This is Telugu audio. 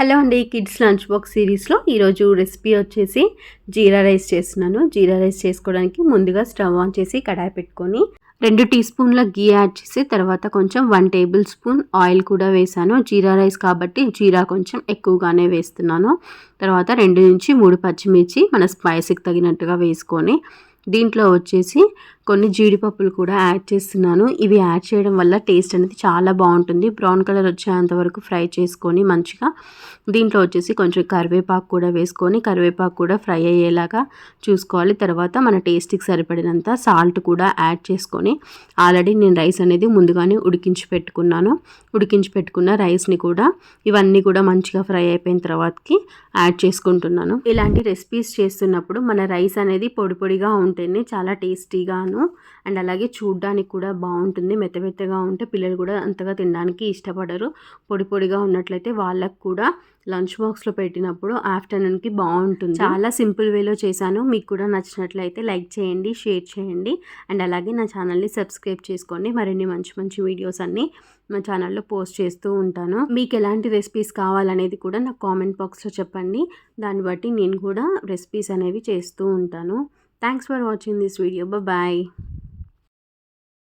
హలో అండి, కిడ్స్ లంచ్ బాక్స్ సిరీస్లో ఈరోజు రెసిపీ వచ్చేసి జీరా రైస్ చేస్తున్నాను. జీరా రైస్ చేసుకోవడానికి ముందుగా స్టవ్ ఆన్ చేసి కడాయి పెట్టుకొని 2 టీ స్పూన్ల గీ యాడ్ చేసి తర్వాత కొంచెం 1 టేబుల్ స్పూన్ ఆయిల్ కూడా వేసాను. జీరా రైస్ కాబట్టి జీరా కొంచెం ఎక్కువగానే వేస్తున్నాను. తర్వాత 2 నుంచి 3 పచ్చిమిర్చి మన స్పైసీకి తగినట్టుగా వేసుకొని దీంట్లో వచ్చేసి కొన్ని జీడిపప్పులు కూడా యాడ్ చేస్తున్నాను. ఇవి యాడ్ చేయడం వల్ల టేస్ట్ అనేది చాలా బాగుంటుంది. బ్రౌన్ కలర్ వచ్చేంత వరకు ఫ్రై చేసుకొని మంచిగా దీంట్లో వచ్చేసి కొంచెం కరివేపాకు కూడా వేసుకొని కరివేపాకు కూడా ఫ్రై అయ్యేలాగా చూసుకోవాలి. తర్వాత మన టేస్ట్కి సరిపడినంత సాల్ట్ కూడా యాడ్ చేసుకొని ఆల్రెడీ నేను రైస్ అనేది ముందుగానే ఉడికించి పెట్టుకున్న రైస్ని కూడా ఇవన్నీ కూడా మంచిగా ఫ్రై అయిపోయిన తర్వాతకి యాడ్ చేసుకుంటున్నాను. ఇలాంటి రెసిపీస్ చేస్తున్నప్పుడు మన రైస్ అనేది పొడి పొడిగా ఉంటేనే చాలా టేస్టీగాను అండ్ అలాగే చూడడానికి కూడా బాగుంటుంది. మెత్తగా ఉంటే పిల్లలు కూడా అంతగా తినడానికి ఇష్టపడరు. పొడి పొడిగా ఉన్నట్లయితే వాళ్ళకు కూడా లంచ్ బాక్స్లో పెట్టినప్పుడు ఆఫ్టర్నూన్కి బాగుంటుంది. చాలా సింపుల్ వేలో చేశాను. మీకు కూడా నచ్చినట్లయితే లైక్ చేయండి, షేర్ చేయండి అండ్ అలాగే నా ఛానల్ని సబ్స్క్రైబ్ చేసుకోండి. మరిన్ని మంచి వీడియోస్ అన్నీ మా ఛానల్లో పోస్ట్ చేస్తూ ఉంటాను. మీకు ఎలాంటి రెసిపీస్ కావాలనేది కూడా నాకు కామెంట్ బాక్స్లో చెప్పండి. దాన్ని బట్టి నేను కూడా రెసిపీస్ అనేవి చేస్తూ ఉంటాను. Thanks for watching this video. Bye.